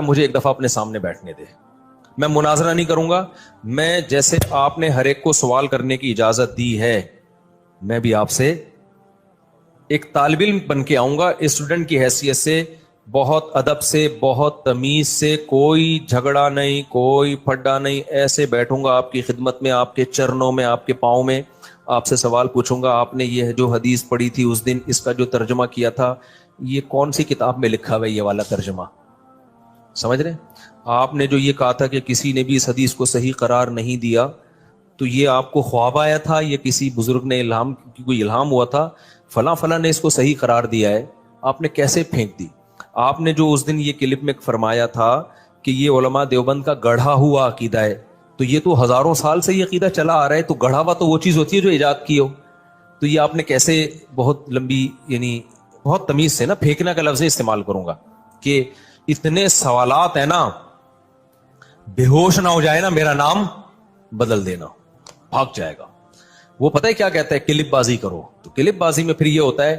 مجھے ایک دفعہ اپنے سامنے بیٹھنے دے, میں مناظرہ نہیں کروں گا. میں جیسے آپ نے ہر ایک کو سوال کرنے کی اجازت دی ہے, میں بھی آپ سے ایک طالب علم بن کے آؤں گا, اسٹوڈنٹ کی حیثیت سے, بہت ادب سے, بہت تمیز سے, کوئی جھگڑا نہیں, کوئی پھڈا نہیں, ایسے بیٹھوں گا آپ کی خدمت میں, آپ کے چرنوں میں, آپ کے پاؤں میں, آپ سے سوال پوچھوں گا. آپ نے یہ جو حدیث پڑھی تھی اس دن, اس کا جو ترجمہ کیا تھا, یہ کون سی کتاب میں لکھا ہوا ہے یہ والا ترجمہ؟ سمجھ رہے ہیں؟ آپ نے جو یہ کہا تھا کہ کسی نے بھی اس حدیث کو صحیح قرار نہیں دیا, تو یہ آپ کو خواب آیا تھا, یہ کسی بزرگ نے کوئی الہام ہوا تھا, فلاں فلاں نے اس کو صحیح قرار دیا ہے, آپ نے کیسے پھینک دی؟ آپ نے جو اس دن یہ کلپ میں فرمایا تھا کہ یہ علماء دیوبند کا گڑھا ہوا عقیدہ ہے, تو یہ تو ہزاروں سال سے یہ عقیدہ چلا آ رہا ہے, تو گڑھا ہوا تو وہ چیز ہوتی ہے جو ایجاد کی ہو, تو یہ آپ نے کیسے بہت لمبی, یعنی بہت تمیز سے نا, پھینکنا کا لفظ استعمال کروں گا کہ اتنے سوالات ہیں نا, بے ہوش نہ ہو جائے نا, میرا نام بدل دینا, بھاگ جائے گا. وہ پتہ ہے کیا کہتا ہے, کلپ بازی کرو. تو کلپ بازی میں پھر یہ ہوتا ہے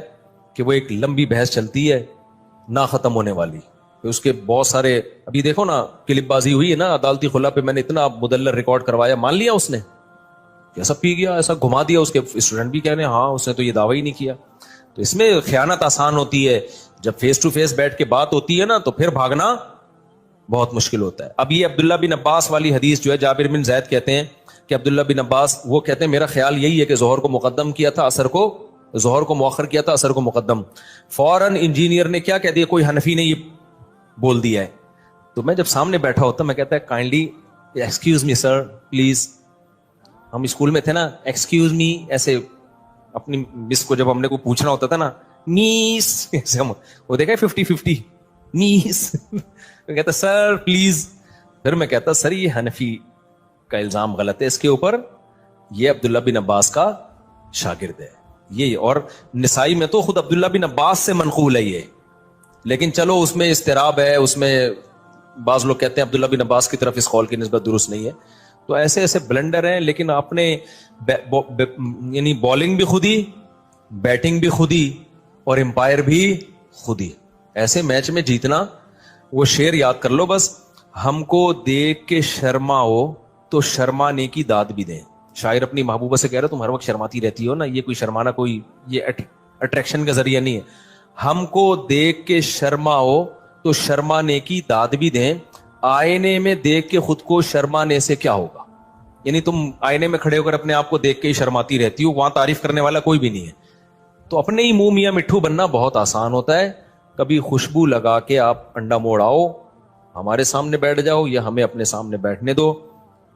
کہ وہ ایک لمبی بحث چلتی ہے نہ ختم ہونے والی, پھر اس کے بہت سارے, ابھی دیکھو نا کلپ بازی ہوئی ہے نا عدالتی خلا پہ, میں نے اتنا مدلل ریکارڈ کروایا, مان لیا اس نے, ایسا پی گیا, ایسا گھما دیا, اس کے اسٹوڈنٹ بھی کہنے ہاں اس نے تو یہ دعویٰ ہی نہیں کیا. تو اس میں خیانت آسان ہوتی ہے, جب فیس ٹو فیس بیٹھ کے بات ہوتی ہے نا تو پھر بھاگنا بہت مشکل ہوتا ہے. اب یہ عبداللہ بن عباس والی حدیث جو ہے, جابر بن زید کہتے ہیں کہ عبداللہ بن عباس وہ کہتے ہیں میرا خیال یہی ہے کہ ظہر کو مقدم کیا تھا, عصر کو, ظہر کو مؤخر کیا تھا, عصر کو مقدم. فوراً انجینئر نے کیا کہہ دیا, کوئی حنفی نے یہ بول دیا ہے. تو میں جب سامنے بیٹھا ہوتا میں کہتا ہے kindly excuse me sir please. ہم اسکول میں تھے نا, ایکسکیوز می, ایسے اپنی مس کو جب ہم نے کو پوچھنا ہوتا تھا نا, میس, وہ دیکھا 50-50 میس, کہتا سر پلیز. پھر میں کہتا سر یہ حنفی کا الزام غلط ہے اس کے اوپر, یہ عبداللہ بن عباس کا شاگرد ہے یہ, اور نسائی میں تو خود عبداللہ بن عباس سے منقول ہے یہ, لیکن چلو اس میں اضطراب ہے, اس میں بعض لوگ کہتے ہیں عبداللہ بن عباس کی طرف اس قول کی نسبت درست نہیں ہے. تو ایسے ایسے بلنڈر ہیں, لیکن آپ نے یعنی بالنگ بھی خود ہی, بیٹنگ بھی خود ہی, اور امپائر بھی خود ہی. ایسے میچ میں جیتنا, وہ شعر یاد کر لو بس, ہم کو دیکھ کے شرماؤ تو شرمانے کی داد بھی دیں. شاعر اپنی محبوبہ سے کہہ رہا تم ہر وقت شرماتی رہتی ہو نا, یہ کوئی شرمانا کوئی یہ اٹریکشن کا ذریعہ نہیں ہے. ہم کو دیکھ کے شرماؤ تو شرمانے کی داد بھی دیں, آئینے میں دیکھ کے خود کو شرمانے سے کیا ہوگا. یعنی تم آئینے میں کھڑے ہو کر اپنے آپ کو دیکھ کے ہی شرماتی رہتی ہو, وہاں تعریف کرنے والا کوئی بھی نہیں ہے. تو اپنے ہی منہ میاں مٹھو بننا بہت آسان ہوتا ہے. کبھی خوشبو لگا کے آپ انڈا موڑ آؤ, ہمارے سامنے بیٹھ جاؤ یا ہمیں اپنے سامنے بیٹھنے دو,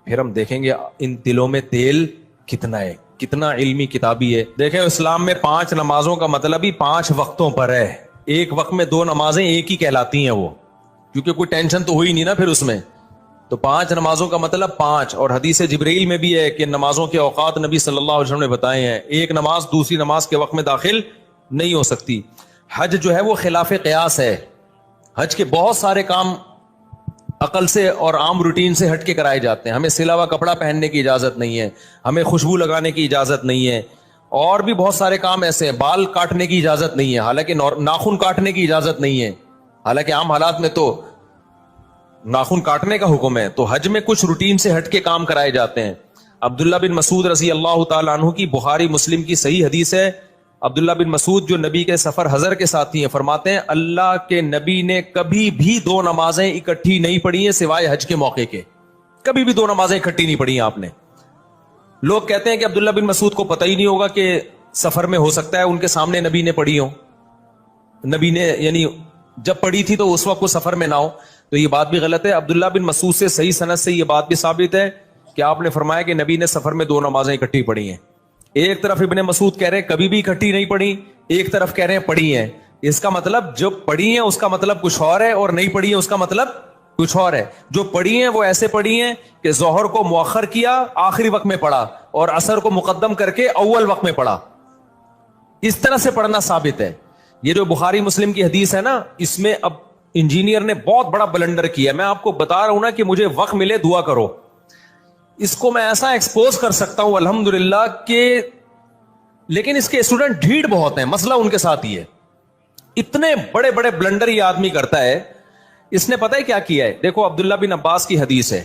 پھر ہم دیکھیں گے ان دلوں میں تیل کتنا ہے, کتنا علمی کتابی ہے. دیکھیں اسلام میں 5 نمازوں کا مطلب ہی 5 وقتوں پر ہے. ایک وقت میں 2 نمازیں ایک ہی کہلاتی ہیں وہ, کیونکہ کوئی ٹینشن تو ہوئی نہیں نا پھر اس میں. تو 5 نمازوں کا مطلب 5, اور حدیث جبرائیل میں بھی ہے کہ نمازوں کے اوقات نبی صلی اللہ علیہ وسلم نے بتائے ہیں, ایک نماز دوسری نماز کے وقت میں داخل نہیں ہو سکتی. حج جو ہے وہ خلاف قیاس ہے. حج کے بہت سارے کام عقل سے اور عام روٹین سے ہٹ کے کرائے جاتے ہیں. ہمیں سلا ہوا کپڑا پہننے کی اجازت نہیں ہے, ہمیں خوشبو لگانے کی اجازت نہیں ہے, اور بھی بہت سارے کام ایسے ہیں. بال کاٹنے کی اجازت نہیں ہے, حالانکہ ناخن کاٹنے کی اجازت نہیں ہے, حالانکہ عام حالات میں تو ناخن کاٹنے کا حکم ہے. تو حج میں کچھ روٹین سے ہٹ کے کام کرائے جاتے ہیں. عبداللہ بن مسعود رضی اللہ تعالیٰ عنہ کی بخاری مسلم کی صحیح حدیث ہے. عبداللہ بن مسعود جو نبی کے سفر حضر کے ساتھی ہیں, فرماتے ہیں اللہ کے نبی نے کبھی بھی 2 نمازیں اکٹھی نہیں پڑھی ہیں سوائے حج کے موقع کے. کبھی بھی 2 نمازیں اکٹھی نہیں پڑھی ہیں آپ نے. لوگ کہتے ہیں کہ عبداللہ بن مسعود کو پتہ ہی نہیں ہوگا کہ سفر میں ہو سکتا ہے ان کے سامنے نبی نے پڑھی ہو, نبی نے یعنی جب پڑھی تھی تو اس وقت وہ سفر میں نہ ہو. تو یہ بات بھی غلط ہے. عبداللہ بن مسعود سے صحیح سند سے یہ بات بھی ثابت ہے کہ آپ نے فرمایا کہ نبی نے سفر میں 2 نمازیں اکٹھی پڑھی ہیں. ایک طرف ابن مسعود کہہ رہے ہیں کبھی بھی اکٹھی نہیں پڑھی, ایک طرف کہہ رہے ہیں پڑھی ہیں. اس کا مطلب جو پڑھی ہیں اس کا مطلب کچھ اور ہے, اور نہیں پڑھی ہیں اس کا مطلب کچھ اور ہے. جو پڑھی ہیں وہ ایسے پڑھی ہیں کہ ظہر کو مؤخر کیا آخری وقت میں پڑھا, اور عصر کو مقدم کر کے اول وقت میں پڑھا. اس طرح سے پڑھنا ثابت ہے. یہ جو بخاری مسلم کی حدیث ہے نا, اس میں اب انجینئر نے بہت بڑا بلنڈر کیا. میں آپ کو بتا رہا ہوں نا کہ مجھے وقت ملے دعا کرو. اس کو میں ایسا ایکسپوز کر سکتا ہوں الحمدللہ کہ, لیکن اس کے اسٹوڈنٹ ڈھیڑ بہت ہیں. مسئلہ ان کے ساتھ ہی ہے. اتنے بڑے بڑے بلنڈر یہ آدمی کرتا ہے اس نے پتہ ہے کیا کیا ہے؟ دیکھو عبداللہ بن عباس کی حدیث ہے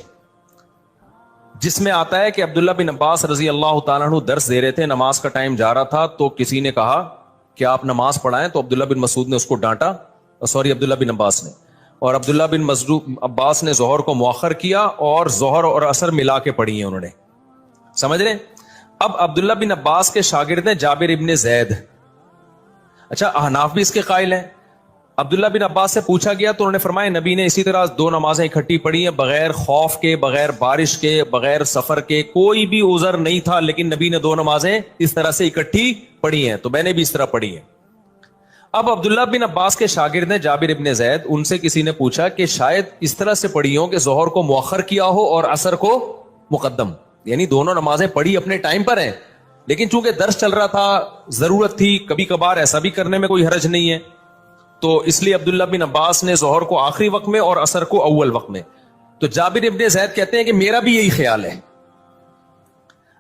جس میں آتا ہے کہ عبداللہ بن عباس رضی اللہ تعالیٰ عنہ درس دے رہے تھے, نماز کا ٹائم جا رہا تھا, تو کسی نے کہا کہ آپ نماز پڑھائیں, تو عبداللہ بن مسعود نے اس کو ڈانٹا, عبداللہ بن عباس نے, اور عبداللہ بن عباس نے ظہر کو مؤخر کیا اور ظہر اور عصر ملا کے پڑھی ہیں انہوں نے, سمجھ رہے ہیں. اب عبداللہ بن عباس کے شاگرد ہیں جابر ابن زید. اچھا احناف بھی اس کے قائل ہیں. عبداللہ بن عباس سے پوچھا گیا تو انہوں نے فرمایا نبی نے اسی طرح 2 نمازیں اکٹھی پڑھی ہیں, بغیر خوف کے, بغیر بارش کے, بغیر سفر کے, کوئی بھی عذر نہیں تھا, لیکن نبی نے 2 نمازیں اس طرح سے اکٹھی پڑھی ہیں, تو میں نے بھی اس طرح پڑھی ہیں. اب عبداللہ بن عباس کے شاگرد ہیں جابر ابن زید, ان سے کسی نے پوچھا کہ شاید اس طرح سے پڑھی ہو کہ ظہر کو مؤخر کیا ہو اور عصر کو مقدم, یعنی دونوں نمازیں پڑھی اپنے ٹائم پر ہیں, لیکن چونکہ درس چل رہا تھا, ضرورت تھی, کبھی کبھار ایسا بھی کرنے میں کوئی حرج نہیں ہے, تو اس لیے عبداللہ بن عباس نے ظہر کو آخری وقت میں اور عصر کو اول وقت میں. تو جابر ابن زید کہتے ہیں کہ میرا بھی یہی خیال ہے.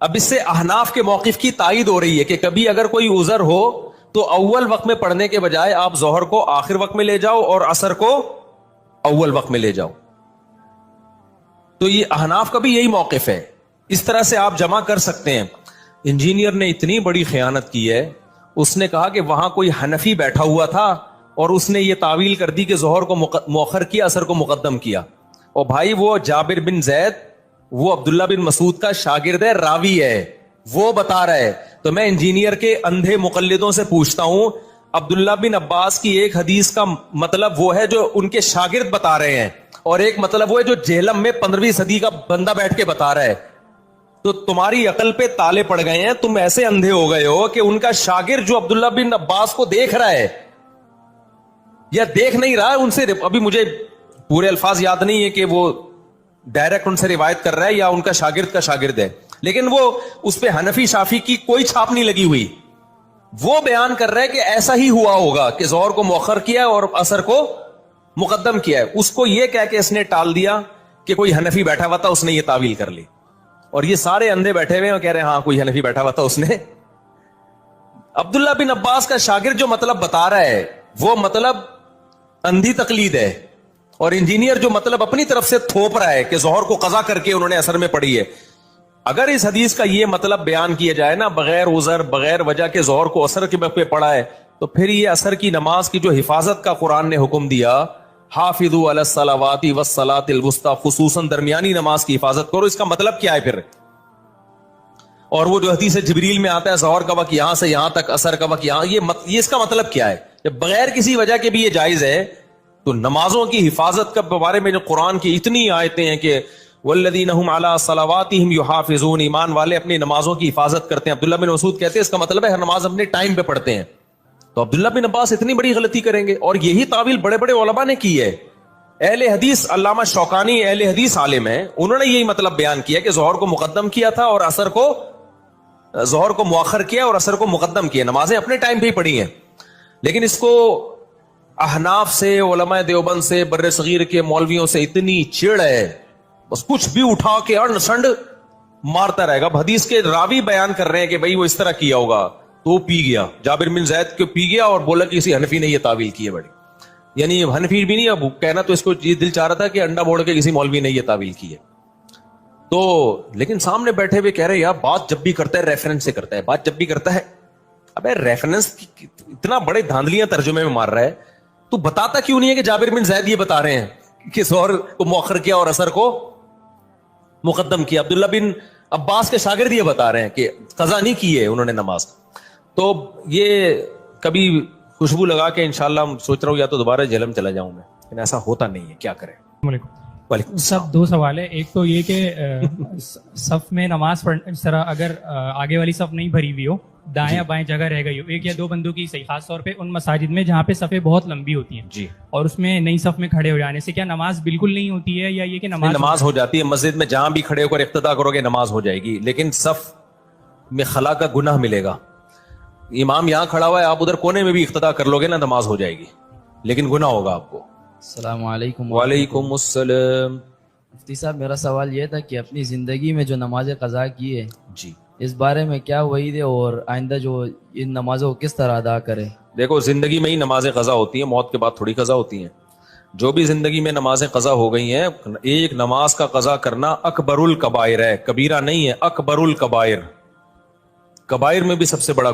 اب اس سے احناف کے موقف کی تائید ہو رہی ہے کہ کبھی اگر کوئی عذر ہو تو اول وقت میں پڑھنے کے بجائے آپ ظہر کو آخر وقت میں لے جاؤ اور عصر کو اول وقت میں لے جاؤ. تو یہ احناف کا بھی یہی موقف ہے, اس طرح سے آپ جمع کر سکتے ہیں. انجینئر نے اتنی بڑی خیانت کی ہے, اس نے کہا کہ وہاں کوئی حنفی بیٹھا ہوا تھا اور اس نے یہ تعویل کر دی کہ ظہر کو مؤخر کیا, عصر کو مقدم کیا. اور بھائی وہ جابر بن زید وہ عبداللہ بن مسعود کا شاگرد ہے, راوی ہے, وہ بتا رہا ہے. تو میں انجینئر کے اندھے مقلدوں سے پوچھتا ہوں, عبداللہ بن عباس کی ایک حدیث کا مطلب وہ ہے جو ان کے شاگرد بتا رہے ہیں, اور ایک مطلب وہ ہے جو جہلم میں 15ویں صدی کا بندہ بیٹھ کے بتا رہا ہے. تو تمہاری عقل پہ تالے پڑ گئے ہیں, تم ایسے اندھے ہو گئے ہو کہ ان کا شاگرد جو عبداللہ بن عباس کو دیکھ رہا ہے یا دیکھ نہیں رہا ہے, ان سے ابھی مجھے پورے الفاظ یاد نہیں ہے کہ وہ ڈائریکٹ ان سے روایت کر رہا ہے یا ان کا شاگرد ہے, لیکن وہ اس پہ حنفی شافی کی کوئی چھاپ نہیں لگی ہوئی. وہ بیان کر رہا ہے کہ ایسا ہی ہوا ہوگا کہ ظہر کو مؤخر کیا اور عصر کو مقدم کیا ہے. اس کو یہ کہہ کے اس نے ٹال دیا کہ کوئی حنفی بیٹھا ہوا تھا, اس نے یہ تعویل کر لی, اور یہ سارے اندھے بیٹھے ہوئے ہیں اور کہہ رہے ہیں ہاں کوئی حنفی بیٹھا ہوا تھا, اس نے. عبداللہ بن عباس کا شاگرد جو مطلب بتا رہا ہے وہ مطلب اندھی تقلید ہے, اور انجینئر جو مطلب اپنی طرف سے تھوپ رہا ہے کہ ظہر کو قضا کر کے انہوں نے عصر میں پڑھی ہے. اگر اس حدیث کا یہ مطلب بیان کیا جائے نا, بغیر عذر بغیر وجہ کے ظہر کو عصر کے وقت پہ پڑھا ہے, تو پھر یہ عصر کی نماز کی جو حفاظت کا قرآن نے حکم دیا, حافظوا علی الصلوات والصلاۃ الوسطی, خصوصاً درمیانی نماز کی حفاظت کرو, اس کا مطلب کیا ہے پھر؟ اور وہ جو حدیث جبریل میں آتا ہے ظہر کا وقت یہاں سے یہاں تک, عصر کا وقت یہاں, یہ اس کا مطلب کیا ہے؟ جب بغیر کسی وجہ کے بھی یہ جائز ہے, تو نمازوں کی حفاظت کے بارے میں جو قرآن کی اتنی آیتیں ہیں کہ والذین هم علی صلواتہم یحافظون, ایمان والے اپنی نمازوں کی حفاظت کرتے ہیں. عبداللہ بن مسعود کہتے ہیں اس کا مطلب ہے ہر نماز اپنے ٹائم پہ پڑھتے ہیں. تو عبداللہ بن عباس اتنی بڑی غلطی کریں گے؟ اور یہی تعویل بڑے بڑے علماء نے کی ہے. اہل حدیث علامہ شوکانی اہل حدیث عالم ہیں, انہوں نے یہی مطلب بیان کیا کہ ظہر کو مقدم کیا تھا اور عصر کو, ظہر کو مؤخر کیا اور عصر کو مقدم کیا, نمازیں اپنے ٹائم پہ ہی پڑھی ہیں. لیکن اس کو احناف سے, علماء دیوبند سے, بر صغیر کے مولویوں سے اتنی چڑ ہے, بس کچھ بھی اٹھا کے اڑ سنڈ مارتا رہے گا. اب حدیث کے راوی بیان کر رہے ہیں کہ بھئی وہ اس طرح کیا ہوگا, تو پی گیا, جابر بن زید کو پی گیا اور بولا کہ کسی حنفی نے یہ تعویل کی ہے بڑی, یعنی حنفی بھی نہیں, اب کہنا تو اس کو یہ دل چاہ رہا تھا کہ انڈا بوڑ کے کسی مولوی نے یہ تعویل کی ہے. تو لیکن سامنے بیٹھے ہوئے کہہ رہے یار بات جب بھی کرتا ہے ریفرنس سے کرتا ہے, بات جب بھی کرتا ہے. ابے ریفرنس اتنا بڑے دھاندلیاں ترجمے میں مار رہا ہے, تو بتاتا کیوں نہیں ہے کہ جابر بن زید یہ بتا رہے ہیں کہ ظہر کو مؤخر کیا اور عصر کو مقدم کیا. عبداللہ بن عباس کے شاگرد یہ بتا رہے ہیں کہ قضا نہیں کی ہے انہوں نے نماز. تو یہ کبھی خوشبو لگا کے انشاءاللہ سوچ رہا ہوں یا تو دوبارہ جہلم چلا جاؤں میں, لیکن ایسا ہوتا نہیں ہے, کیا کریں. وعلیکم سب 2 سوال ہے. ایک تو یہ کہ صف میں نماز پڑھنے اس طرح اگر آگے والی صف نہیں بھری ہوئی ہو, دائیں بائیں جگہ رہ گئی ہو, 1 یا 2 بندوں کی صحیح, خاص طور پہ ان مساجد میں جہاں پہ صفیں بہت لمبی ہوتی ہیں جی, اور اس میں نئی صف میں کھڑے ہو جانے سے کیا نماز بالکل نہیں ہوتی ہے, یا یہ کہ نماز ہو جاتی ہے؟ مسجد میں جہاں بھی کھڑے ہو کر اقتدا کرو گے نماز ہو جائے گی, لیکن صف میں خلا کا گناہ ملے گا. امام یہاں کھڑا ہوا ہے, آپ ادھر کونے میں بھی اقتدا کر لو گے نا, نماز ہو جائے گی, لیکن گناہ ہوگا آپ کو. السلام علیکم. وعلیکم السلام. مفتی صاحب میرا سوال یہ تھا کہ اپنی زندگی میں جو نماز قضا کی ہے جی, اس بارے میں کیا وعید ہے, اور آئندہ جو ان نمازوں کو کس طرح ادا کرے؟ دیکھو زندگی میں ہی نماز قضا ہوتی ہیں, موت کے بعد تھوڑی قضا ہوتی ہیں. جو بھی زندگی میں نمازیں قضا ہو گئی ہیں، ایک نماز کا قضا کرنا اکبر الکبائر ہے، کبیرہ نہیں ہے، اکبر الکبائر، کبائر میں بھی سب سے بڑا